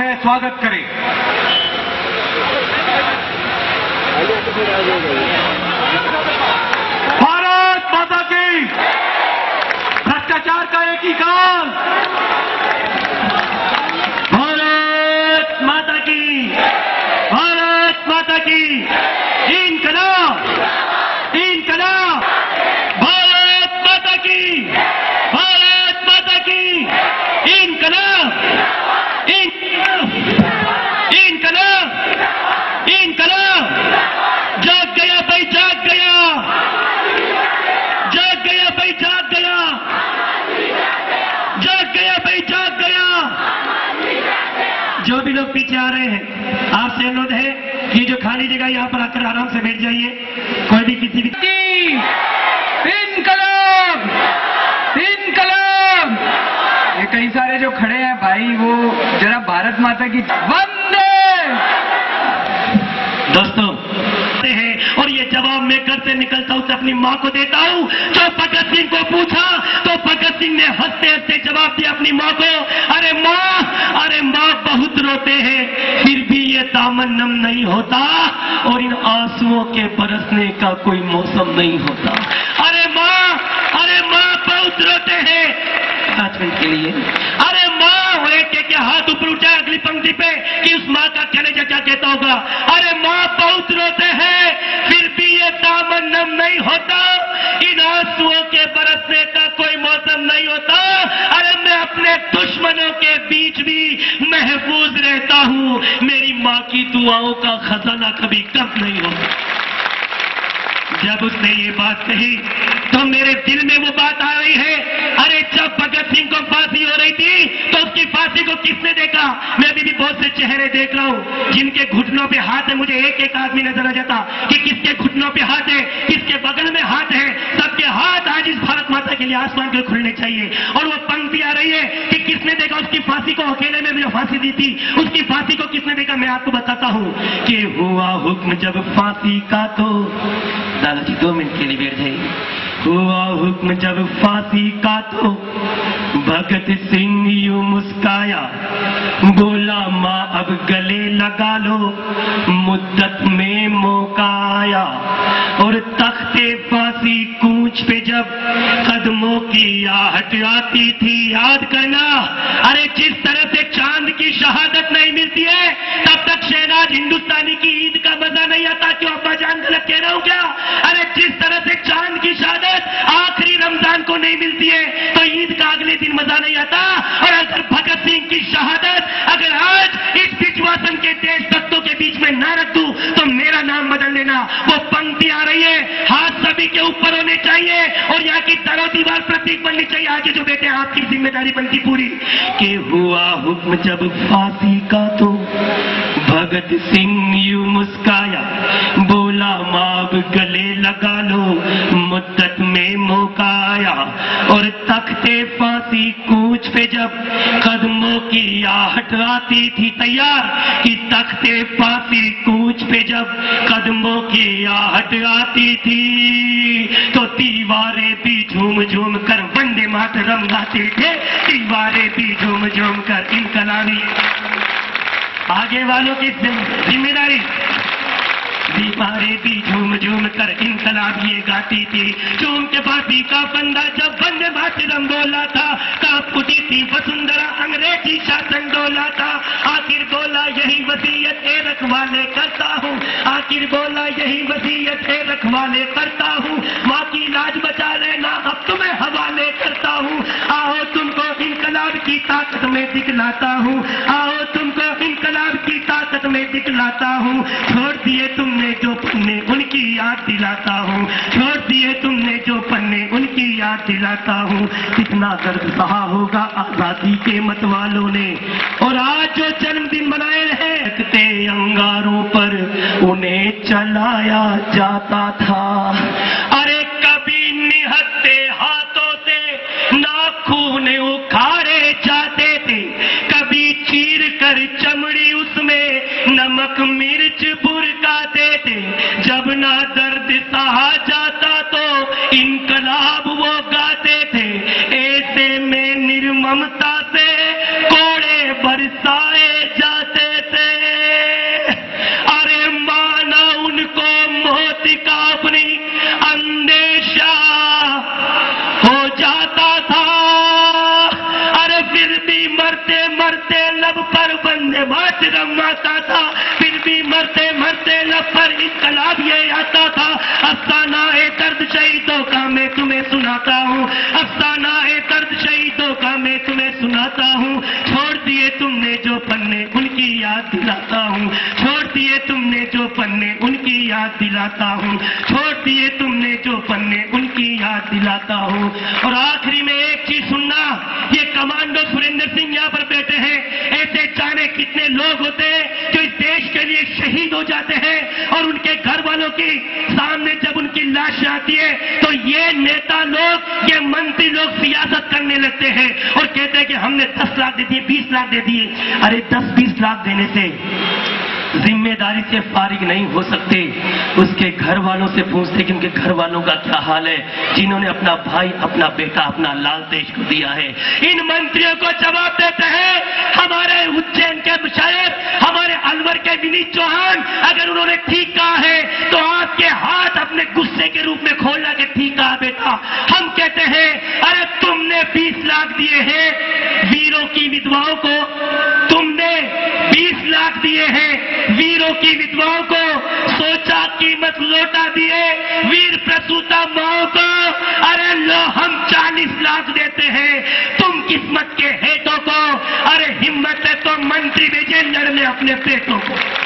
है स्वागत करें। भारत माता की, भ्रष्टाचार का एक ही काल। भारत माता की, भारत माता की, इनकलाब, इनकलाब। भारत माता की, भारत माता की, इनकलाब, इनकलाब, इनकलाब, इनकलाब। जाग गया भाई, जाग गया, जाग गया भाई, जाग गया, जाग गया भाई, जाग गया। जो भी लोग पीछे आ रहे हैं, आपसे अनुरोध है कि जो खाली जगह यहाँ पर आकर आराम से बैठ जाइए। कोई भी किसी भी इनकलाब, इनकलाब। ये कई सारे जो खड़े हैं भाई, वो जरा भारत माता की वंदे। दोस्तों हैं, और ये जवाब मैं घर से निकलता हूं तो अपनी मां को देता हूं। जो भगत सिंह को पूछा तो भगत सिंह ने हंसते हंसते जवाब दिया अपनी मां को, अरे मां बहुत रोते हैं, फिर भी ये दामन नम नहीं होता और इन आंसुओं के बरसने का कोई मौसम नहीं होता। अरे मां बहुत रोते हैं। 5 मिनट के लिए अरे मां, और एक के हाथ ऊपर उठाए अगली पंक्ति पे कि उस मां का कलेजा क्या कहता होगा। अरे मां बहुत रोते हैं, फिर भी ये दामन नम नहीं होता, इन आंसुओं के बरसने का कोई मौसम नहीं होता। अरे मैं अपने दुश्मनों के बीच भी महफूज रहता हूं, मेरी मां की दुआओं का खजाना कभी कम नहीं होता। जब उसने ये बात कही तो मेरे दिल में वो बात आ रही है, अरे जब भगत सिंह को फांसी हो रही थी तो उसकी फांसी को किसने देखा? मैं अभी भी बहुत से चेहरे देख रहा हूं जिनके घुटनों पे हाथ है। मुझे एक एक आदमी नजर आ जाता कि किसके घुटनों पे हाथ है, किसके बगल में हाथ है। सबके हाथ आज इस भारत माता के लिए आसमान के खुलने चाहिए। और वो पंक्ति आ रही है कि किसने देखा उसकी फांसी को, अकेले में जो फांसी दी थी उसकी फांसी को किसने देखा? मैं आपको बताता हूं कि हुआ हुक्म जब फांसी का, तो दादाजी 2 मिनट के लिए बैठ जाइए। हुआ हुक्म जब फांसी का तो भगत सिंह यूं मुस्काया, बोला मां अब गले लगा लो, मुद्दत में मौका आया। और तख्ते फांसी कूंच पे जब कदमों की आहट आती थी, याद करना, अरे जिस तरह से चांद की शहादत नहीं मिलती है तब तक शहनाज हिंदुस्तानी की ईद का मजा नहीं आता। क्यों अब्बा जान, गलत कह रहा हूं क्या? अरे जिस तरह से चांद की शहादत आखिरी रमजान को नहीं मिलती है तो ईद का अगले दिन मजा नहीं आता। और अगर भगत सिंह की शहादत अगर आज इस विश्वासन के देशभक्तों के बीच में ना रख दूं तो मेरा नाम बदल लेना। वो पंक्ति आ रही है, हाथ सभी के ऊपर होने चाहिए और यहाँ की दरो दीवार प्रतीक बननी चाहिए। आगे जो बेटे आपकी जिम्मेदारी बनती पूरी। कि हुआ हुक्म जब फांसी का तो भगत सिंह यूं मुस्काया, बोला मां गले लगा लो, मुद्दत में मौका आया। और तख्ते फांसी कूंच पे जब कदमों की आहट आती थी, तैयार कि तख्ते फांसी कूंच पे जब कदमों की आहट आती थी तो दीवारें भी झूम झूम कर वंदे मातरम गाते थे। दीवारें भी झूम झूम कर इनकलाबी, आगे वालों की जिम्मेदारी। दीवारें भी झूम झूम कर इनकलाब ये गाती थी। झूम के फांसी का फंदा जब वंदे मातरम बोला था, कांप उठी थी वसुंधरा, अंग्रेजी शासन डोला था। आखिर बोला यही वसीयत है रखवाले करता हूँ, आखिर बोला यही वसीयत है रखवाले करता हूँ। माँ की लाज बचा लेना अब तुम्हें हवाले करता हूँ। आओ तुमको इनकलाब की ताकत में दिखलाता हूँ, आओ तुमको इनकलाब की ताकत में दिखलाता हूँ। छोड़ दिए तुमने जो पन्ने उनकी याद दिलाता हूँ, छोड़ दिए तुमने जो पन्ने उनकी याद दिलाता हूँ। कितना दर्द सहा होगा आजादी के मत वालों ने, और आज जो जन्मदिन मनाए रहे रखते अंगारों पर उन्हें चलाया जाता था। अरे कभी निहत्ते हाथों से नाखून उखाड़े जाते थे, कभी चीर कर चमड़ी उसमें नमक मिर्च बुरकाते थे। जब ना दर्द सहा जाता तो इनकलाब वो गाते थे। ऐसे में निर्ममता से कोड़े बरसाए जाते होता था, फिर भी मरते मरते लब पर इनकलाब ये आता था। अफसाना ए दर्द शहीदों का मैं तुम्हें सुनाता हूँ, अफसाना ए दर्द शहीदों का मैं तुम्हें सुनाता हूँ। छोड़ दिए तुमने जो पन्ने उनकी याद दिलाता हूँ, छोड़ दिए तुमने जो पन्ने उनकी याद दिलाता हूँ, छोड़ दिए तुमने जो पन्ने उनकी याद दिलाता हूँ। और आखिरी में एक चीज सुनना, ये कमांडो सुरेंद्र सिंह यहाँ पर बैठे हैं, ऐसे जाने कितने लोग होते हैं जो इस देश के लिए शहीद हो जाते हैं और उनके घर वालों के सामने जब उनकी लाश आती है तो ये नेता लोग, ये मंत्री लोग सियासत करने लगते हैं और कहते हैं कि हमने 10 लाख दे दिए, 20 लाख दे दिए। अरे 10-20 लाख देने से जिम्मेदारी से फारिग नहीं हो सकते, उसके घर वालों से पूछते कि उनके घर वालों का क्या हाल है, जिन्होंने अपना भाई, अपना बेटा, अपना लाल देश को दिया है। इन मंत्रियों को जवाब देते हैं हमारे उज्जैन के शायर, हमारे अलवर के विनीत चौहान, अगर उन्होंने ठीक कहा है तो आपके हाथ अपने गुस्से के रूप में खोलना के ठीक कहा बेटा। हम कहते हैं अरे तुमने 20 लाख दिए हैं वीरों की विधवाओं को, तुमने 20 लाख दिए हैं वीरों की विधवाओं को, सोचा कीमत लौटा दिए वीर प्रसूता माओ को। अरे लो हम 40 लाख देते हैं तुम किस्मत के हेठों को। अरे हिम्मत है तो मंत्री भेजे लड़ने अपने पेटों को।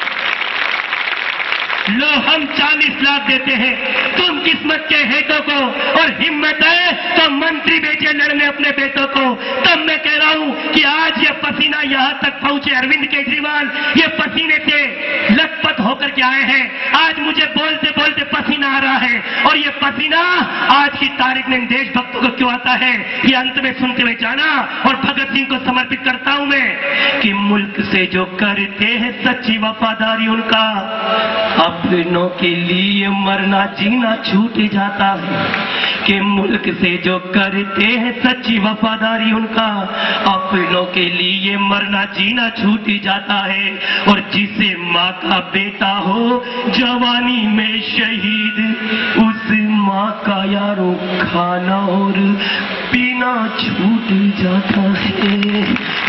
लो हम 40 लाख देते हैं तुम किस्मत के हेठों को, और हिम्मत है तो मंत्री भेजे लड़ने अपने बेटों को। तब मैं कह रहा हूं कि आज ये पसीना यहां तक पहुंचे, अरविंद केजरीवाल ये पसीने से लथपथ होकर के आए हैं। आज मुझे बोलते बोलते पसीना आ रहा है, और ये पसीना आज की तारीख में देशभक्तों को क्यों आता है, ये अंत में सुनते हुए जाना। और भगत सिंह को समर्पित करता हूं मैं कि मुल्क से जो करते हैं सच्ची वफादारी उनका, अपनों के लिए मरना जीना छूट जाता है। कि मुल्क से जो करते हैं सच्ची वफादारी उनका, अपनों के लिए मरना जीना छूट जाता है। और जिसे माँ का बेटा हो जवानी में शहीद, उस माँ का यारों खाना और पीना छूट जाता है।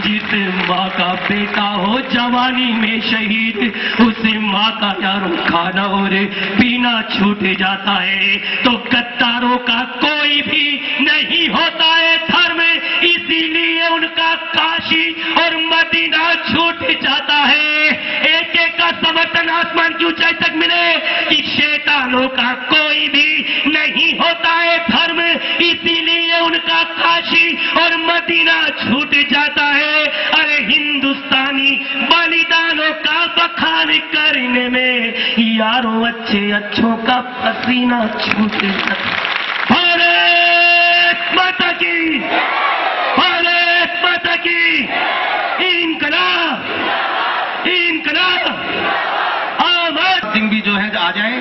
जिस माँ का बेटा हो जवानी में शहीद, उस माँ का यारों खाना और पीना छूट जाता है। तो गद्दारों का कोई भी नहीं होता है धर्म, इसीलिए उनका काशी और मदीना छूट जाता है। एक एक का समर्थन आसमान की ऊंचाई तक मिले कि शैतानों का कोई भी नहीं होता है धर्म, इसीलिए उनका काशी और मदीना छूट जाता है। अरे हिंदुस्तानी बलिदानों का बखान करने में यारों अच्छे अच्छों का पसीना छूट जाता है। भारत माता की, भारत माता की, इनकलाब, इनकलाब। सिंह भी जो है आ जाए,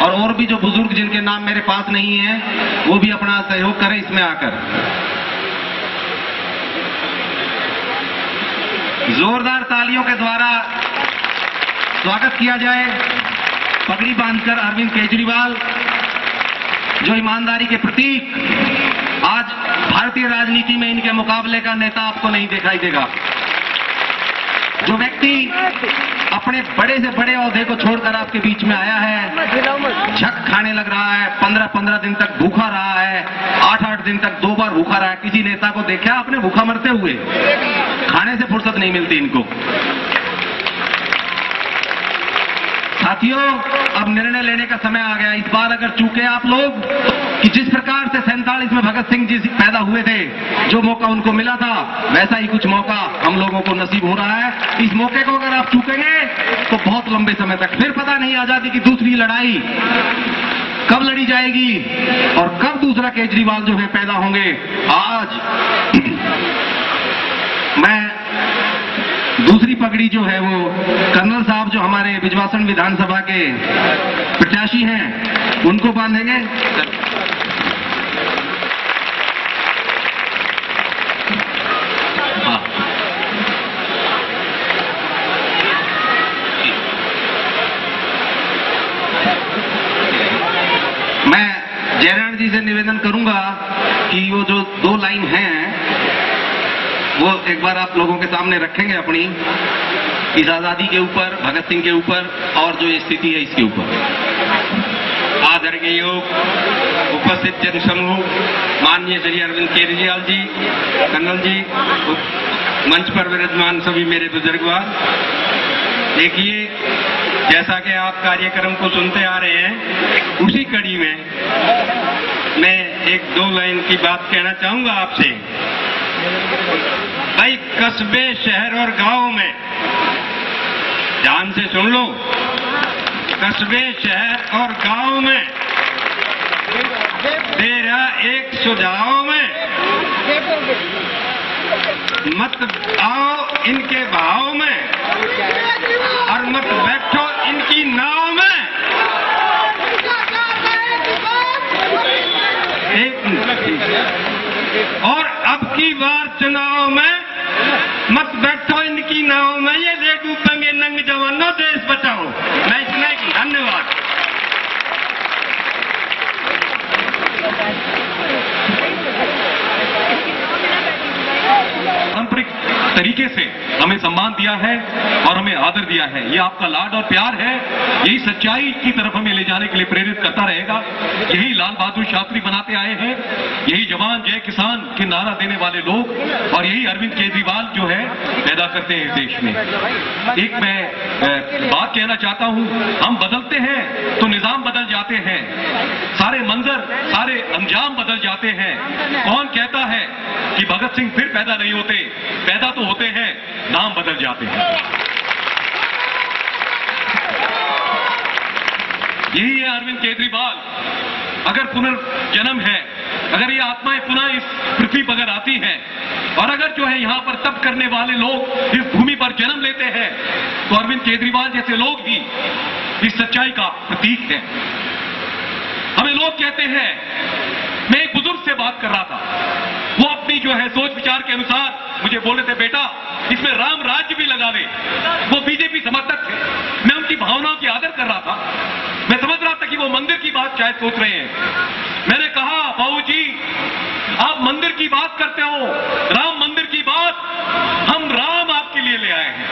और भी जो बुजुर्ग जिनके नाम मेरे पास नहीं है वो भी अपना सहयोग करें इसमें आकर। जोरदार तालियों के द्वारा स्वागत किया जाए पगड़ी बांधकर अरविंद केजरीवाल, जो ईमानदारी के प्रतीक। आज भारतीय राजनीति में इनके मुकाबले का नेता आपको नहीं दिखाई देगा। जो व्यक्ति अपने बड़े से बड़े ओहदे को छोड़कर आपके बीच में आया है, झक खाने लग रहा है, 15-15 दिन तक भूखा रहा है, 8-8 दिन तक 2 बार भूखा रहा है। किसी नेता को देखा आपने भूखा मरते हुए? खाने से फुर्सत नहीं मिलती इनको। साथियों, अब निर्णय लेने का समय आ गया। इस बार अगर चूके आप लोग कि जिस प्रकार से 47 में भगत सिंह जी पैदा हुए थे, जो मौका उनको मिला था, वैसा ही कुछ मौका हम लोगों को नसीब हो रहा है। इस मौके को अगर आप चूकेंगे तो बहुत लंबे समय तक फिर पता नहीं आजादी की दूसरी लड़ाई कब लड़ी जाएगी और कब दूसरा केजरीवाल जो है पैदा होंगे। आज मैं दूसरी पगड़ी जो है वो कर्नल साहब जो हमारे बिजवासन विधानसभा के प्रत्याशी हैं उनको बांधेंगे। हाँ। मैं जयराम जी से निवेदन करूंगा कि वो जो 2 लाइन हैं वो एक बार आप लोगों के सामने रखेंगे अपनी इस आजादी के ऊपर, भगत सिंह के ऊपर और जो स्थिति है इसके ऊपर। आदरणीय उपस्थित जन समूह, माननीय श्री अरविंद केजरीवाल जी, कन्नल जी, मंच पर विराजमान सभी मेरे बुजुर्गवान, देखिए जैसा कि आप कार्यक्रम को सुनते आ रहे हैं, उसी कड़ी में मैं एक दो लाइन की बात कहना चाहूंगा आपसे। भाई कस्बे, शहर और गांव में, ध्यान से सुन लो, कस्बे, शहर और गांव में मेरा एक सुझाव में मत आओ इनके भाव में और मत बैठो इनकी नाव में। और अब की बार चुनाव में मत बैठो इनकी नाव में, ये ले डूबेंगे नंग जवानों, देश बचाओ। मैं इतना ही, धन्यवाद। पारंपरिक तरीके से हमें सम्मान दिया है और हमें आदर दिया है। ये आपका लाड और प्यार है, यही सच्चाई की तरफ हमें ले जाने के लिए प्रेरित करता रहेगा। यही लाल बहादुर शास्त्री बनाते आए हैं, यही जवान जय किसान के नारा देने वाले लोग, और यही अरविंद केजरीवाल जो है पैदा करते हैं इस देश में। एक मैं बात कहना चाहता हूं, हम बदलते हैं तो निजाम बदल जाते हैं, सारे मंजर, सारे अंजाम बदल जाते हैं। कौन कहता है कि भगत सिंह फिर पैदा नहीं होते? पैदा तो होते हैं, नाम बदल जाते हैं। यही है अरविंद केजरीवाल। अगर पुनर्जन्म है, अगर ये आत्माएं पुनः इस पृथ्वी पर अगर आती हैं और अगर जो है यहां पर तप करने वाले लोग इस भूमि पर जन्म लेते हैं, तो अरविंद केजरीवाल जैसे लोग ही इस सच्चाई का प्रतीक है। हमें लोग कहते हैं, मैं एक बुजुर्ग से बात कर रहा था, वो अपनी जो है सोच विचार के अनुसार मुझे बोले थे, बेटा इसमें राम राज्य भी लगा ले। वो बीजेपी समर्थक थे, मैं उनकी भावनाओं की आदर कर रहा था। मैं समझ रहा था कि वो मंदिर की बात शायद सोच रहे हैं। मैंने कहा, बाबूजी आप मंदिर की बात करते हो, राम मंदिर की बात हम राम आपके लिए ले आए हैं।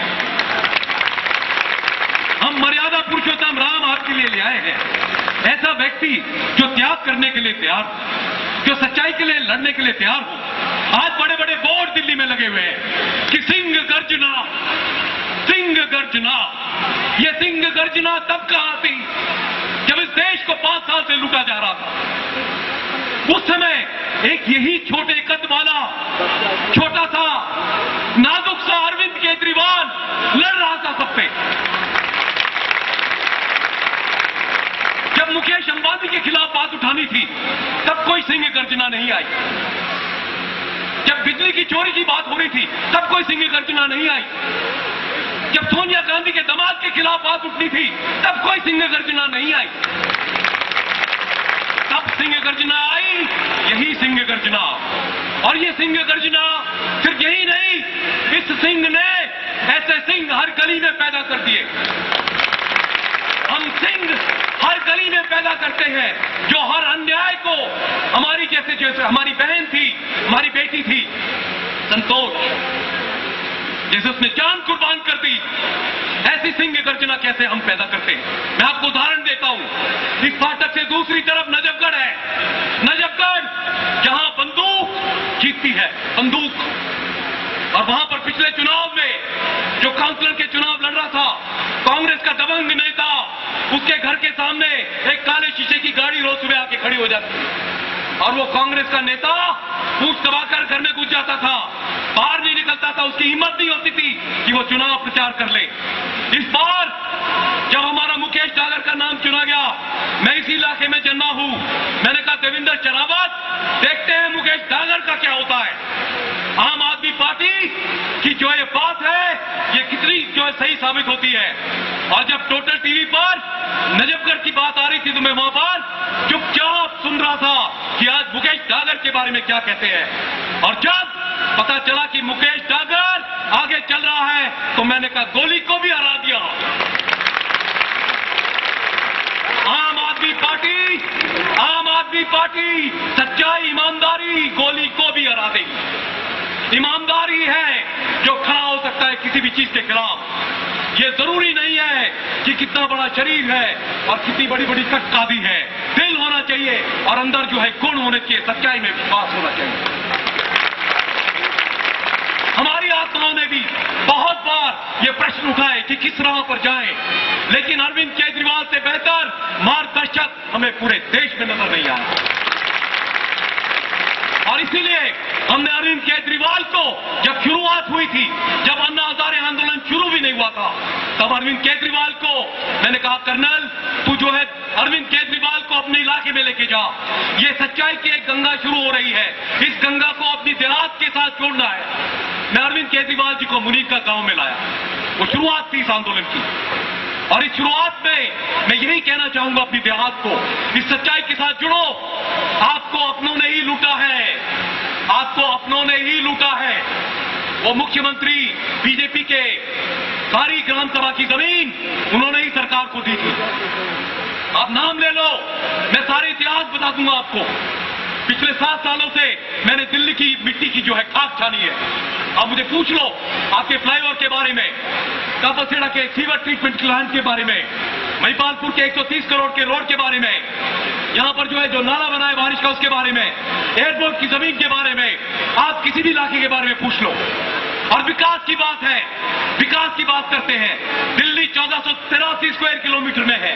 हम मर्यादा पुरुषोत्तम राम आपके लिए ले आए हैं। ऐसा व्यक्ति जो त्याग करने के लिए तैयार हो, जो सच्चाई के लिए लड़ने के लिए तैयार हो। आज बड़े बड़े बोर्ड दिल्ली में लगे हुए हैं कि सिंह गर्जना, सिंह गर्जना। ये सिंह गर्जना तब कहां थी जब इस देश को 5 साल से लूटा जा रहा था। उस समय एक यही छोटे कद वाला, छोटा सा, नाजुक सा अरविंद केजरीवाल लड़ रहा था सबसे। जब मुकेश अंबानी के खिलाफ बात उठानी थी, तब कोई सिंह गर्जना नहीं आई। जब बिजली की चोरी की बात हो रही थी, तब कोई सिंह गर्जना नहीं आई। जब सोनिया गांधी के दामाद के खिलाफ बात उठनी थी, तब कोई सिंह गर्जना नहीं आई। तब सिंह गर्जना आई, यही सिंह गर्जना। और ये सिंह गर्जना सिर्फ यही नहीं, इस सिंह ने ऐसे सिंह हर गली में पैदा कर दिए। हम सिंह हर गली में पैदा करते हैं, जो हर अन्याय को, हमारी जैसे हमारी बहन थी, हमारी बेटी थी संतोष, जैसे उसने जान कुर्बान कर दी, ऐसी सिंह गर्जना कैसे हम पैदा करते हैं। मैं आपको उदाहरण देता हूं। इस फाटक से दूसरी तरफ नजफगढ़ है। नजफगढ़ जहां बंदूक जीतती है, बंदूक। और वहां पर पिछले चुनाव में जो काउंसिलर के चुनाव लड़ रहा था, कांग्रेस का दबंग नेता, उसके घर के सामने एक काले शीशे की गाड़ी रोज सुबह आके खड़ी हो जाती, और वो कांग्रेस का नेता पूछ दबाकर घर में घुस जाता था, बाहर नहीं निकलता था। उसकी हिम्मत नहीं होती थी कि वो चुनाव प्रचार कर ले। इस बार जब हमारा मुकेश डागर का नाम चुना गया, मैं इसी इलाके में जन्मा हूं, मैंने कहा देवेंद्र चरावत, देखते हैं मुकेश डागर का क्या होता है। आम आदमी पार्टी की जो ये बात है, ये कितनी जो है सही साबित होती है। और जब टोटल टीवी पर नजफगढ़ की बात आ रही थी, तो मैं वहां पर चुपचाप सुन रहा था कि आज मुकेश डागर के बारे में क्या कहते हैं। और जब पता चला कि मुकेश डागर आगे चल रहा है, तो मैंने कहा गोली को भी हरा दिया। आम आदमी पार्टी सच्चाई, ईमानदारी, गोली को भी हरा देगी। ईमानदारी है जो खड़ा हो सकता है किसी भी चीज के खिलाफ। ये जरूरी नहीं है कि कितना बड़ा शरीर है और कितनी बड़ी बड़ी कटकादी है। दिल होना चाहिए और अंदर जो है गुण होने चाहिए, सच्चाई में विश्वास होना चाहिए। हमारी आत्माओं ने भी बहुत बार ये प्रश्न उठाए कि किस राह पर जाएं, लेकिन अरविंद केजरीवाल से बेहतर मार्गदर्शक हमें पूरे देश में नजर नहीं आया। और इसीलिए हमने अरविंद केजरीवाल को, जब शुरुआत हुई थी, जब अन्ना हजारे आंदोलन शुरू भी नहीं हुआ था, तब अरविंद केजरीवाल को मैंने कहा, कर्नल तू जो है अरविंद केजरीवाल को अपने इलाके में लेके जा। ये सच्चाई की एक गंगा शुरू हो रही है, इस गंगा को अपनी देहात के साथ जोड़ना है। मैं अरविंद केजरीवाल जी को मुनीर का गांव में लाया। वो शुरुआत थी इस आंदोलन की, और इस शुरुआत में मैं यही कहना चाहूंगा अपनी देहात को, इस सच्चाई के साथ जुड़ो। आपको अपनों ने ही लूटा है, आपको अपनों ने ही लूटा है। वो मुख्यमंत्री बीजेपी के सारी ग्राम सभा की जमीन उन्होंने ही सरकार को दी थी। आप नाम ले लो, मैं सारे इतिहास बता दूंगा आपको। पिछले 7 सालों से मैंने दिल्ली की मिट्टी की जो है खाक छानी है। आप मुझे पूछ लो आपके फ्लाईओवर के बारे में, कापासेड़ा के सीवर ट्रीटमेंट प्लांट के बारे में, महिपालपुर के 130 करोड़ के रोड के बारे में, यहां पर जो है जो नाला बना है बारिश का उसके बारे में, एयरपोर्ट की जमीन के बारे में, आप किसी भी इलाके के बारे में पूछ लो। और विकास की बात है, विकास की बात करते हैं। दिल्ली 1483 स्क्वायर किलोमीटर में है,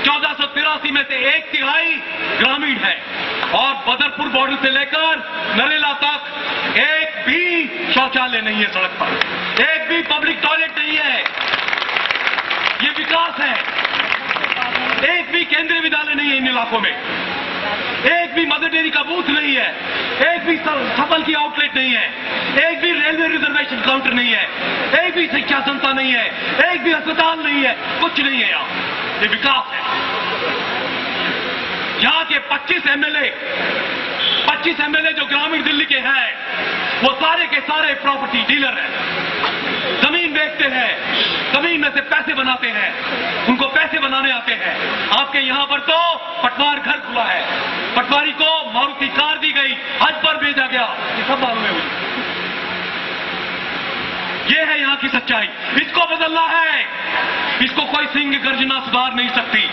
1483 में से 1/3 ग्रामीण है, और बदरपुर बॉर्डर से लेकर नरेला तक एक भी शौचालय नहीं है सड़क पर, एक भी पब्लिक टॉयलेट नहीं है। ये विकास है। एक भी केंद्रीय विद्यालय नहीं है इन इलाकों में, एक भी मदर डेयरी का बूथ नहीं है, एक भी सफल की आउटलेट नहीं है, एक भी रेलवे रिजर्वेशन काउंटर नहीं है, एक भी शिक्षा संस्था नहीं है, एक भी अस्पताल नहीं है, कुछ नहीं है यहाँ। ये विकास है। यहाँ के 25 एमएलए जो ग्रामीण दिल्ली के हैं, वो सारे के सारे प्रॉपर्टी डीलर हैं, जमीन बेचते हैं, जमीन में से पैसे बनाते हैं, उनको पैसे बनाने आते हैं। आपके यहां पर तो पटवार घर खुला है, पटवारी को मारुति कार दी गई, हज पर भेजा गया, ये सब मालूम है मुझे। ये है यहाँ की सच्चाई, इसको बदलना है। इसको कोई सिंह गर्जना सुधार नहीं सकती,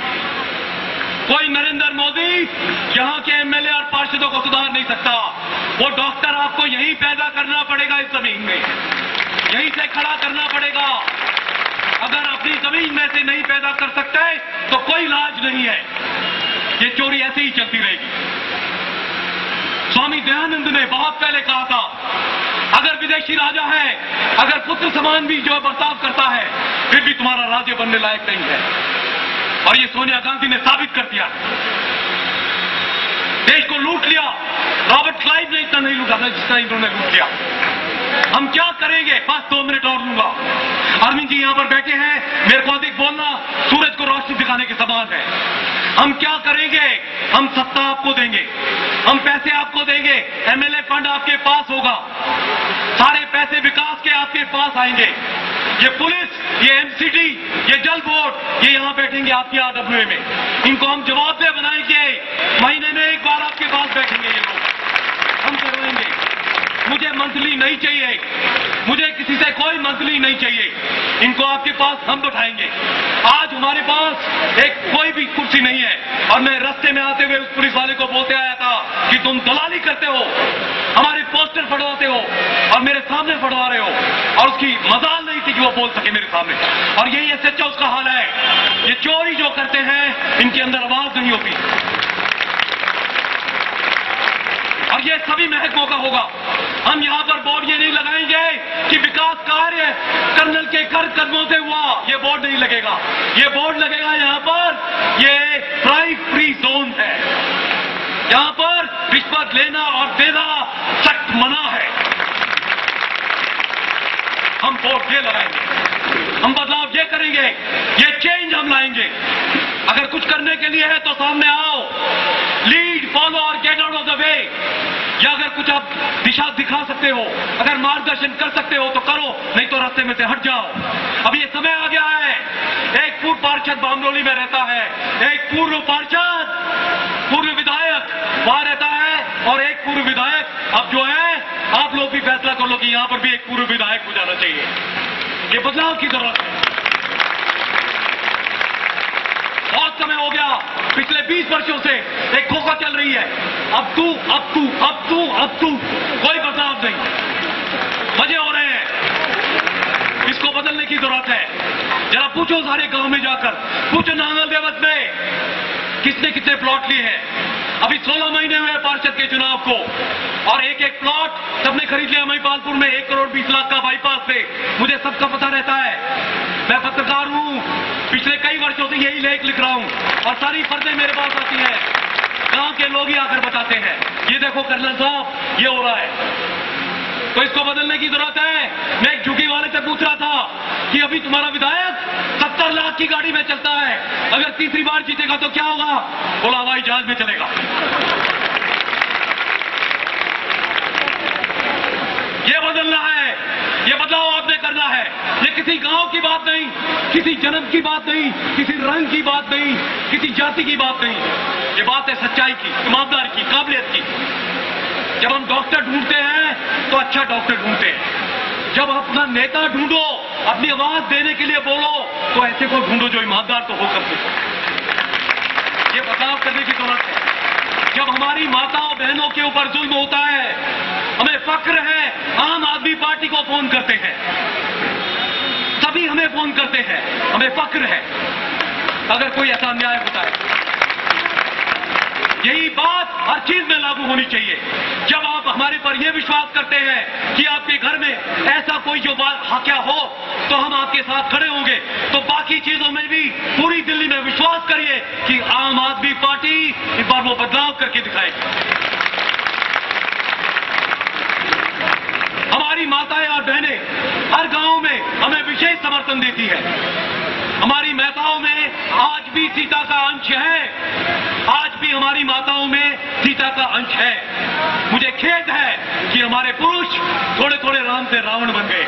कोई नरेंद्र मोदी यहाँ के एमएलए और पार्षदों को सुधार नहीं सकता। वो डॉक्टर आपको यहीं पैदा करना पड़ेगा, इस जमीन में यहीं से खड़ा करना पड़ेगा। अगर अपनी जमीन में से नहीं पैदा कर सकते तो कोई इलाज नहीं है। ये चोरी ऐसे ही चलती रहेगी। स्वामी दयानंद ने बहुत पहले कहा था, अगर विदेशी राजा है, अगर पुत्र समान भी जो बर्ताव करता है, फिर भी तुम्हारा राज्य बनने लायक नहीं है। और ये सोनिया गांधी ने साबित कर दिया। देश को लूट लिया। रॉबर्ट क्लाइव ने इतना नहीं लूटा था जितना इन्होंने लूट लिया। हम क्या करेंगे? बस 2 मिनट और लूंगा। अरविंद जी यहां पर बैठे हैं, मेरे को अधिक बोलना सूरज को रोशनी दिखाने के समान है। हम क्या करेंगे? हम सत्ता आपको देंगे, हम पैसे आपको देंगे, एमएलए फंड आपके पास होगा, सारे पैसे विकास के आपके पास आएंगे। ये पुलिस, ये एमसीडी, ये जल बोर्ड, ये यहां बैठेंगे आपकी आरडब्ल्यूए में। इनको हम जवाबदेह बनाएंगे। महीने में एक बार आपके पास बैठेंगे ये लोग, हम करवाएंगे। मुझे मंथली नहीं चाहिए, मुझे किसी से कोई मंथली नहीं चाहिए। इनको आपके पास हम बैठाएंगे। आज हमारे पास एक कोई भी कुर्सी नहीं है, और मैं रास्ते में आते हुए उस पुलिस वाले को बोलते आया था कि तुम दलाली करते हो, हमारे पोस्टर फड़वाते हो और मेरे सामने फड़वा रहे हो। और उसकी मजाल नहीं थी कि वो बोल सके मेरे सामने। और यही सच्चा उसका हाल है। ये चोरी जो करते हैं, इनके अंदर आवाज नहीं होती। और ये सभी महकमों का होगा। हम यहाँ पर बोर्ड ये नहीं लगाएंगे कि विकास कार्य कर्नल के कर कदमों से हुआ, ये बोर्ड नहीं लगेगा। ये बोर्ड लगेगा यहाँ पर, ये प्राइस फ्री जोन है, यहाँ पर रिश्वत लेना और देना सख्त मना है। हम बोर्ड ये लगाएंगे, हम बदलाव ये करेंगे, ये चेंज हम लाएंगे। अगर कुछ करने के लिए है तो सामने आओ, लीड, फॉलो और get out of the way. या अगर कुछ आप दिशा दिखा सकते हो, अगर मार्गदर्शन कर सकते हो तो करो, नहीं तो रास्ते में से हट जाओ। अब ये समय आ गया है। एक पूर्व पार्षद बामरोली में रहता है, एक पूर्व पार्षद, पूर्व विधायक वहां रहता है, और एक पूर्व विधायक अब जो है आप लोग भी फैसला कर लो कि यहां पर भी एक पूर्व विधायक हो जाना चाहिए। ये बदलाव की जरूरत है। बहुत समय हो गया, पिछले 20 वर्षों से एक खोखा चल रही है, अब तू कोई बदलाव नहीं, मजे हो रहे हैं। इसको बदलने की जरूरत है। जरा पूछो सारे गांव में जाकर, पूछो नांगल देवत में किसने कितने प्लॉट लिए हैं। अभी 16 महीने हुए पार्षद के चुनाव को, और एक एक प्लॉट सबने खरीद लिया। महिपालपुर में 1 करोड़ 20 लाख का बाईपास पे, मुझे सबका पता रहता है। मैं पत्रकार हूं, पिछले कई वर्षों से यही लेख लिख रहा हूं, और सारी फर्जें मेरे पास आती है। गांव के लोग ही आकर बताते हैं, ये देखो कर्नल साहब, ये हो रहा है। तो इसको बदलने की जरूरत है। मैं एक झुग्गी वाले से पूछ रहा था कि अभी तुम्हारा विधायक 70 लाख की गाड़ी में चलता है, अगर तीसरी बार जीतेगा तो क्या होगा? बोला हवाई जहाज में चलेगा। ये बदलना है, ये बदलाव आपने करना है। ये किसी गांव की बात नहीं, किसी जन्म की बात नहीं, किसी रंग की बात नहीं, किसी जाति की बात नहीं। ये बात है सच्चाई की, ईमानदारी की, काबिलियत की। जब हम डॉक्टर ढूंढते हैं तो अच्छा डॉक्टर ढूंढते हैं। जब अपना नेता ढूंढो, अपनी आवाज देने के लिए बोलो, तो ऐसे को ढूंढो जो ईमानदार तो हो सकते। ये बदलाव करने की जरूरत है। जब हमारी माताओं बहनों के ऊपर जुल्म होता है, हमें फक्र है, आम आदमी पार्टी को फोन करते हैं, सभी हमें फोन करते हैं, हमें फक्र है अगर कोई ऐसा अन्याय होता है। यही बात हर चीज में लागू होनी चाहिए। जब आप हमारे पर यह विश्वास करते हैं कि आपके घर में ऐसा कोई जो बात क्या हो तो हम आपके साथ खड़े होंगे, तो बाकी चीजों में भी पूरी दिल्ली में विश्वास करिए कि आम आदमी पार्टी इस बार वो बदलाव करके दिखाएगी। हमारी माताएं और बहनें हर गांव में हमें विशेष समर्थन देती है। हमारी माताओं में आज भी सीता का अंश है, आज भी हमारी माताओं में सीता का अंश है। मुझे खेद है कि हमारे पुरुष थोड़े थोड़े राम से रावण बन गए।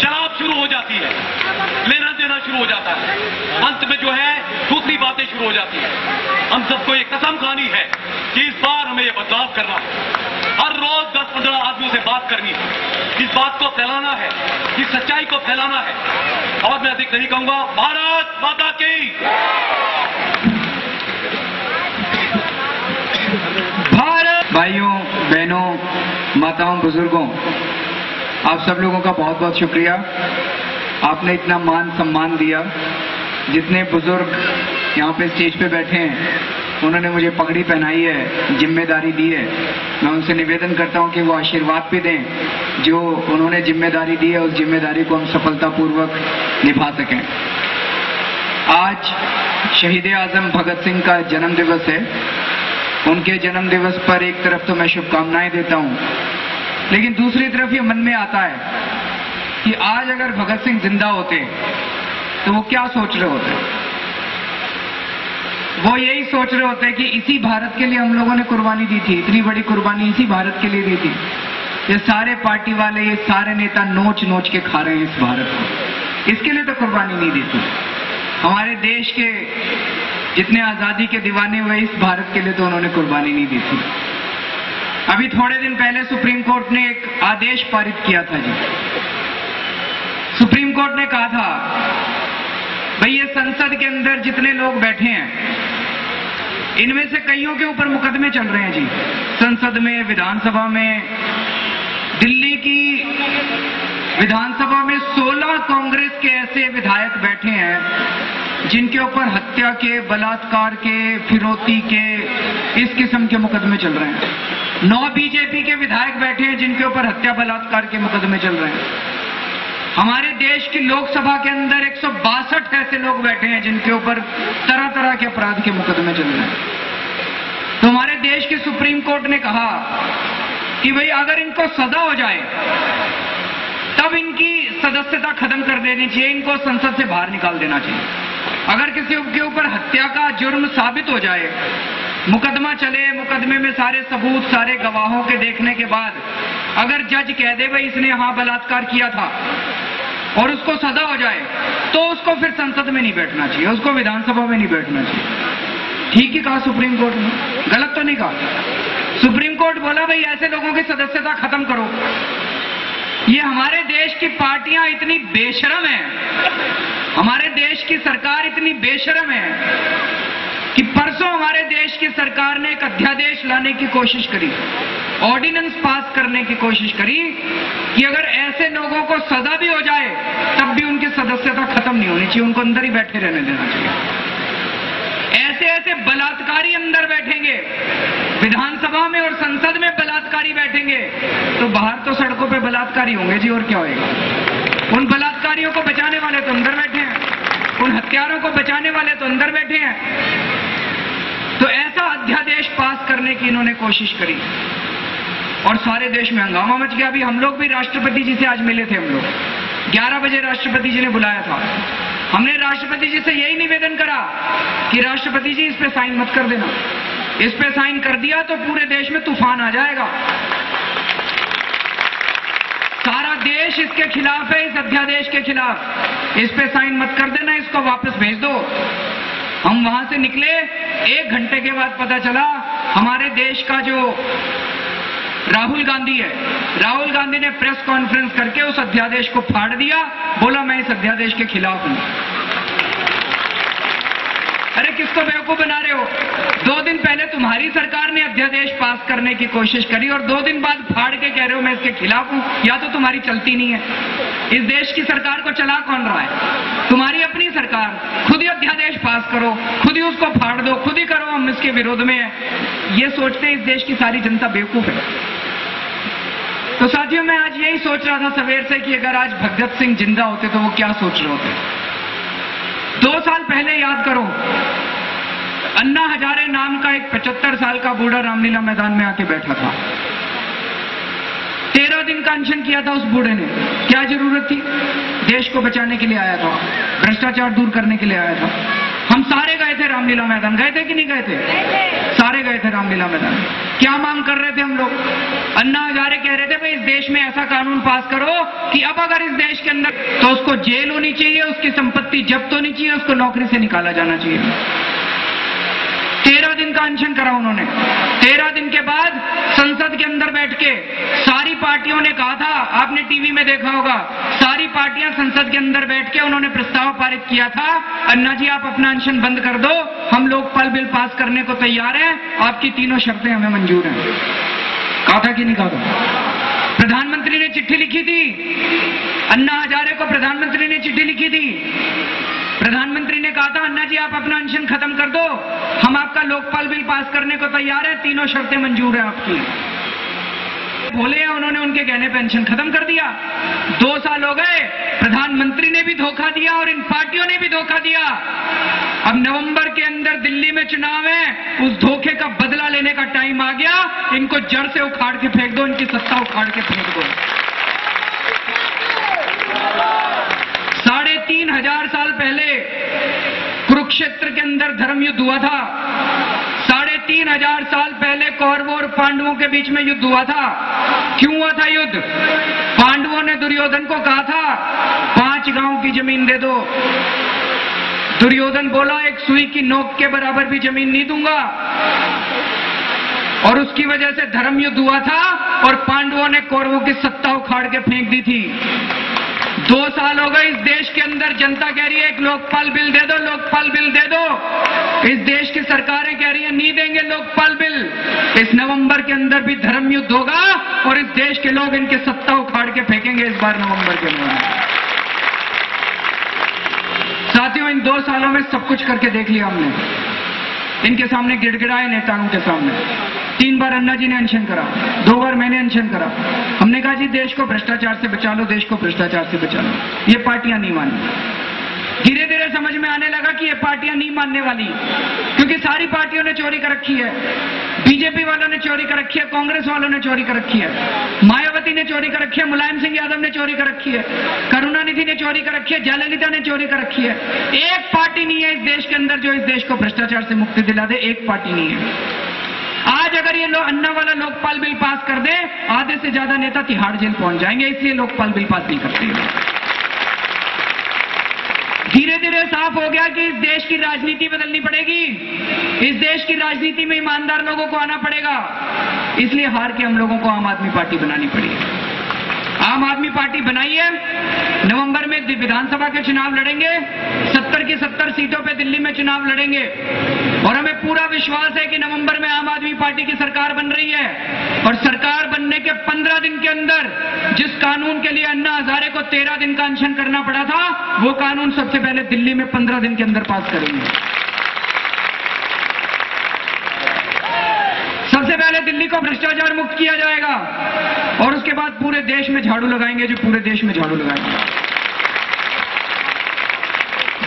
शराब शुरू हो जाती है, लेना देना शुरू हो जाता है, अंत में जो है दूसरी बातें शुरू हो जाती है। हम सबको ये कसम खानी है कि इस बार हमें ये बदलाव करना है। हर रोज 10-15 आदमियों से बात करनी है, इस बात को फैलाना है, इस सच्चाई को फैलाना है। और मैं अधिक नहीं कहूंगा। भारत माता की। भारत। भाइयों बहनों, माताओं, बुजुर्गों, आप सब लोगों का बहुत बहुत शुक्रिया। आपने इतना मान सम्मान दिया। जितने बुजुर्ग यहाँ पे स्टेज पे बैठे हैं, उन्होंने मुझे पगड़ी पहनाई है, जिम्मेदारी दी है। मैं उनसे निवेदन करता हूँ कि वो आशीर्वाद भी दें, जो उन्होंने जिम्मेदारी दी है उस जिम्मेदारी को हम सफलतापूर्वक निभा सकें। आज शहीद आजम भगत सिंह का जन्म दिवस है। उनके जन्म दिवस पर एक तरफ तो मैं शुभकामनाएं देता हूँ, लेकिन दूसरी तरफ ये मन में आता है कि आज अगर भगत सिंह जिंदा होते तो वो क्या सोच रहे होते? वो यही सोच रहे होते कि इसी भारत के लिए हम लोगों ने कुर्बानी दी थी, इतनी बड़ी कुर्बानी इसी भारत के लिए दी थी। ये सारे पार्टी वाले, ये सारे नेता नोच नोच के खा रहे हैं इस भारत को, इसके लिए तो कुर्बानी नहीं दी थी। हमारे देश के जितने आजादी के दीवाने हुए, इस भारत के लिए तो उन्होंने कुर्बानी नहीं दी थी। अभी थोड़े दिन पहले सुप्रीम कोर्ट ने एक आदेश पारित किया था जी। सुप्रीम कोर्ट ने कहा था, भाई ये संसद के अंदर जितने लोग बैठे हैं, इनमें से कईयों के ऊपर मुकदमे चल रहे हैं जी। संसद में, विधानसभा में, दिल्ली की विधानसभा में 16 कांग्रेस के ऐसे विधायक बैठे हैं जिनके ऊपर हत्या के, बलात्कार के, फिरौती के, इस किस्म के मुकदमे चल रहे हैं। 9 बीजेपी के विधायक बैठे हैं जिनके ऊपर हत्या, बलात्कार के मुकदमे चल रहे हैं। हमारे देश की लोकसभा के अंदर 162 ऐसे लोग बैठे हैं जिनके ऊपर तरह तरह के अपराध के मुकदमे चल रहे हैं। तो हमारे देश की सुप्रीम कोर्ट ने कहा कि भाई अगर इनको सजा हो जाए तब इनकी सदस्यता खत्म कर देनी चाहिए, इनको संसद से बाहर निकाल देना चाहिए। अगर किसी के ऊपर हत्या का जुर्म साबित हो जाए, मुकदमा चले, मुकदमे में सारे सबूत, सारे गवाहों के देखने के बाद अगर जज कह दे भाई इसने यहां बलात्कार किया था और उसको सजा हो जाए, तो उसको फिर संसद में नहीं बैठना चाहिए, उसको विधानसभा में नहीं बैठना चाहिए। ठीक ही कहा सुप्रीम कोर्ट ने, गलत तो नहीं कहा। सुप्रीम कोर्ट बोला भाई ऐसे लोगों की सदस्यता खत्म करो। ये हमारे देश की पार्टियां इतनी बेशरम हैं, हमारे देश की सरकार इतनी बेशरम है कि परसों हमारे देश की सरकार ने एक अध्यादेश लाने की कोशिश करी, ऑर्डिनेंस पास करने की कोशिश करी कि अगर ऐसे लोगों को सजा भी हो जाए तब भी उनकी सदस्यता खत्म नहीं होनी चाहिए, उनको अंदर ही बैठे रहने देना चाहिए। ऐसे ऐसे बलात्कारी अंदर बैठेंगे, विधानसभा में और संसद में बलात्कारी बैठेंगे तो बाहर तो सड़कों पे बलात्कारी होंगे जी, और क्या होएगा। उन बलात्कारियों को बचाने वाले तो अंदर बैठे हैं, उन हत्यारों को बचाने वाले तो अंदर बैठे हैं। तो ऐसा अध्यादेश पास करने की इन्होंने कोशिश करी और सारे देश में हंगामा मच गया। अभी हम लोग भी राष्ट्रपति जी से आज मिले थे, हम लोग 11 बजे राष्ट्रपति जी ने बुलाया था। हमने राष्ट्रपति जी से यही निवेदन करा कि राष्ट्रपति जी इस पे साइन मत कर देना, इस पे साइन कर दिया तो पूरे देश में तूफान आ जाएगा, सारा देश इसके खिलाफ है, इस अध्यादेश के खिलाफ। इस पे साइन मत कर देना, इसको वापस भेज दो। हम वहां से निकले, 1 घंटे के बाद पता चला हमारे देश का जो राहुल गांधी है, राहुल गांधी ने प्रेस कॉन्फ्रेंस करके उस अध्यादेश को फाड़ दिया, बोला मैं इस अध्यादेश के खिलाफ हूं। अरे किसको बेवकूफ बना रहे हो? 2 दिन पहले तुम्हारी सरकार ने अध्यादेश पास करने की कोशिश करी और 2 दिन बाद फाड़ के कह रहे हो मैं इसके खिलाफ हूं। या तो तुम्हारी चलती नहीं है, इस देश की सरकार को चला कौन रहा है? तुम्हारी अपनी सरकार। खुद ही अध्यादेश पास करो, खुद ही उसको फाड़ दो, खुद ही करो, हम इसके विरोध में हैं। ये सोचते इस देश की सारी जनता बेवकूफ है। तो साथियों, मैं आज यही सोच रहा था सवेर से कि अगर आज भगत सिंह जिंदा होते तो वो क्या सोच रहे होते। 2 साल पहले याद करो, अन्ना हजारे नाम का एक 75 साल का बूढ़ा रामलीला मैदान में आके बैठा था। 13 दिन का अनशन किया था उस बूढ़े ने। क्या जरूरत थी? देश को बचाने के लिए आया था, भ्रष्टाचार दूर करने के लिए आया था। हम सारे गए थे रामलीला मैदान, गए थे कि नहीं गए थे? सारे गए थे रामलीला मैदान। क्या मांग कर रहे थे हम लोग? अन्ना हजारे कह रहे थे भाई इस देश में ऐसा कानून पास करो कि अब अगर इस देश के अंदर तो उसको जेल होनी चाहिए, उसकी संपत्ति जब्त होनी चाहिए, उसको नौकरी से निकाला जाना चाहिए। 13 दिन का अनशन करा उन्होंने। 13 दिन के बाद संसद के अंदर बैठ के सारी पार्टियों ने कहा था, आपने टीवी में देखा होगा, सारी पार्टियां संसद के अंदर बैठ के उन्होंने प्रस्ताव पारित किया था, अन्ना जी आप अपना अनशन बंद कर दो, हम लोकपाल बिल पास करने को तैयार हैं, आपकी तीनों शर्तें हमें मंजूर हैं। कहा था कि नहीं कहा था? प्रधानमंत्री ने चिट्ठी लिखी थी, अन्ना हजारे को प्रधानमंत्री ने चिट्ठी लिखी थी। प्रधानमंत्री ने कहा था अन्ना जी आप अपना अनशन खत्म कर दो, हम आपका लोकपाल बिल पास करने को तैयार है, तीनों शर्तें मंजूर है आपकी। बोले हैं उन्होंने, उनके कहने पे अनशन खत्म कर दिया। 2 साल हो गए, प्रधानमंत्री ने भी धोखा दिया और इन पार्टियों ने भी धोखा दिया। अब नवंबर के अंदर दिल्ली में चुनाव है, उस धोखे का बदला लेने का टाइम आ गया। इनको जड़ से उखाड़ के फेंक दो, इनकी सत्ता उखाड़ के फेंक दो। 3500 साल पहले कुरुक्षेत्र के अंदर धर्म युद्ध हुआ था। 3500 साल पहले कौरवों और पांडवों के बीच में युद्ध हुआ था। क्यों हुआ था युद्ध? पांडवों ने दुर्योधन को कहा था 5 गांव की जमीन दे दो। दुर्योधन बोला एक सुई की नोक के बराबर भी जमीन नहीं दूंगा, और उसकी वजह से धर्म युद्ध हुआ था और पांडवों ने कौरवों की सत्ता उखाड़ के फेंक दी थी। 2 साल हो गए, इस देश के अंदर जनता कह रही है एक लोकपाल बिल दे दो, लोकपाल बिल दे दो। इस देश की सरकारें कह रही है नहीं देंगे लोकपाल बिल। इस नवंबर के अंदर भी धर्म युद्ध होगा और इस देश के लोग इनकी सत्ता उखाड़ के फेंकेंगे इस बार नवंबर के अंदर। साथियों, इन 2 सालों में सब कुछ करके देख लिया हमने। इनके सामने गिड़गिड़ाए नेताओं के सामने। 3 बार अन्ना जी ने अनशन करा, 2 बार मैंने अनशन करा। हमने कहा जी देश को भ्रष्टाचार से बचा लो, देश को भ्रष्टाचार से बचा लो। ये पार्टियां नहीं मानी। धीरे धीरे समझ में आने लगा कि ये पार्टियां नहीं मानने वाली, क्योंकि सारी पार्टियों ने चोरी कर रखी है। बीजेपी वालों ने चोरी कर रखी है, कांग्रेस वालों ने चोरी कर रखी है, मायावती ने चोरी कर रखी है, मुलायम सिंह यादव ने चोरी कर रखी है, करुणानिधि ने चोरी कर रखी है, जयललिता ने चोरी कर रखी है। एक पार्टी नहीं है इस देश के अंदर जो इस देश को भ्रष्टाचार से मुक्ति दिला दे। एक पार्टी नहीं है। आज अगर ये अन्ना वाला लोकपाल बिल पास कर दे, आधे से ज्यादा नेता तिहाड़ जेल पहुंच जाएंगे, इसलिए लोकपाल बिल पास नहीं करते। धीरे धीरे साफ हो गया कि इस देश की राजनीति बदलनी पड़ेगी। इस देश की राजनीति में ईमानदार लोगों को आना पड़ेगा। इसलिए हार के हम लोगों को आम आदमी पार्टी बनानी पड़ी। आम आदमी पार्टी बनाई है, नवंबर में विधानसभा के चुनाव लड़ेंगे, 70 की 70 सीटों पे दिल्ली में चुनाव लड़ेंगे और हमें पूरा विश्वास है कि नवंबर में आम आदमी पार्टी की सरकार बन रही है और सरकार बनने के 15 दिन के अंदर जिस कानून के लिए अन्ना हजारे को 13 दिन का अनशन करना पड़ा था, वो कानून सबसे पहले दिल्ली में 15 दिन के अंदर पास करेंगे। सबसे पहले दिल्ली को भ्रष्टाचार मुक्त किया जाएगा और उसके बाद पूरे देश में झाड़ू लगाएंगे, जो पूरे देश में झाड़ू लगाएंगे।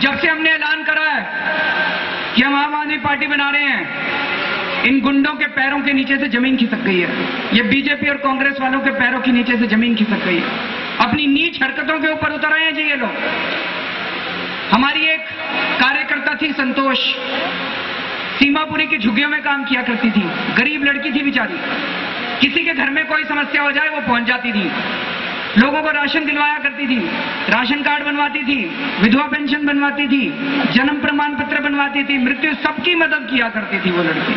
जब से हमने ऐलान करा है कि हम आम आदमी पार्टी बना रहे हैं, इन गुंडों के पैरों के नीचे से जमीन खिसक गई है। ये बीजेपी और कांग्रेस वालों के पैरों के नीचे से जमीन खिसक गई है। अपनी नीच हरकतों के ऊपर उतर आए हैं जी ये लोग। हमारी एक कार्यकर्ता थी संतोष, सीमापुरी की झुग्गियों में काम किया करती थी, गरीब लड़की थी बेचारी। किसी के घर में कोई समस्या हो जाए वो पहुंच जाती थी, लोगों को राशन दिलवाया करती थी, राशन कार्ड बनवाती थी, विधवा पेंशन बनवाती थी, जन्म प्रमाण पत्र बनवाती थी, मृत्यु सबकी मदद किया करती थी। वो लड़की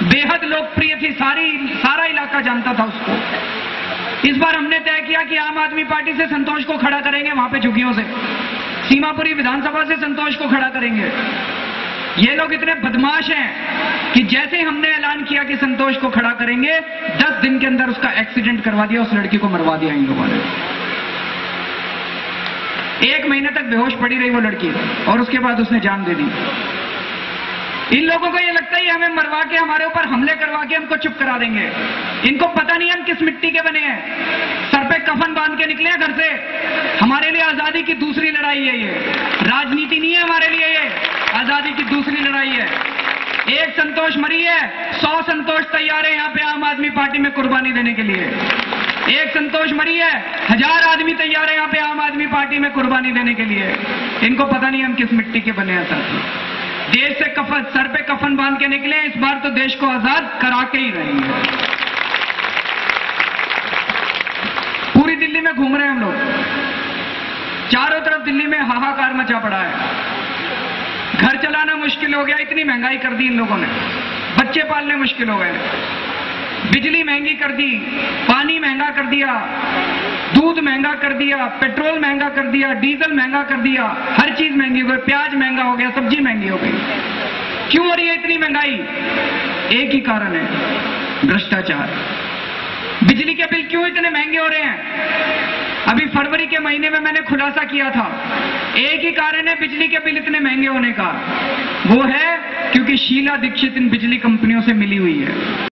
बेहद लोकप्रिय थी, सारा इलाका जानता था उसको। इस बार हमने तय किया कि आम आदमी पार्टी से संतोष को खड़ा करेंगे, वहां पे झुग्गियों से, सीमापुरी विधानसभा से संतोष को खड़ा करेंगे। ये लोग इतने बदमाश हैं कि जैसे हमने ऐलान किया कि संतोष को खड़ा करेंगे, 10 दिन के अंदर उसका एक्सीडेंट करवा दिया, उस लड़की को मरवा दिया इन लोगों ने। 1 महीने तक बेहोश पड़ी रही वो लड़की और उसके बाद उसने जान दे दी। इन लोगों को ये लगता है हमें मरवा के, हमारे ऊपर हमले करवा के हमको चुप करा देंगे। इनको पता नहीं हम किस मिट्टी के बने हैं, सर पे कफन बांध के निकले हैं घर से। हमारे लिए आजादी की दूसरी लड़ाई है, ये राजनीति नहीं है हमारे लिए, ये आजादी की दूसरी लड़ाई है। एक संतोष मरी है, 100 संतोष तैयार है यहाँ पे आम आदमी पार्टी में कुर्बानी देने के लिए। एक संतोष मरी है, 1000 आदमी तैयार है यहाँ पे आम आदमी पार्टी में कुर्बानी देने के लिए। इनको पता नहीं हम किस मिट्टी के बने हैं साथी। देश से कफन, सर पे कफन बांध के निकले, इस बार तो देश को आजाद करा के ही रहेंगे। पूरी दिल्ली में घूम रहे हैं हम लोग, चारों तरफ दिल्ली में हाहाकार मचा पड़ा है। घर चलाना मुश्किल हो गया, इतनी महंगाई कर दी इन लोगों ने, बच्चे पालने मुश्किल हो गए, बिजली महंगी कर दी, पानी महंगा कर दिया, दूध महंगा कर दिया, पेट्रोल महंगा कर दिया, डीजल महंगा कर दिया, हर चीज महंगी हो गई, प्याज महंगा हो गया, सब्जी महंगी हो गई। क्यों हो रही है इतनी महंगाई? एक ही कारण है, भ्रष्टाचार। बिजली के बिल क्यों इतने महंगे हो रहे हैं? अभी फरवरी के महीने में मैंने खुलासा किया था, एक ही कारण है बिजली के बिल इतने महंगे होने का, वो है क्योंकि शीला दीक्षित इन बिजली कंपनियों से मिली हुई है।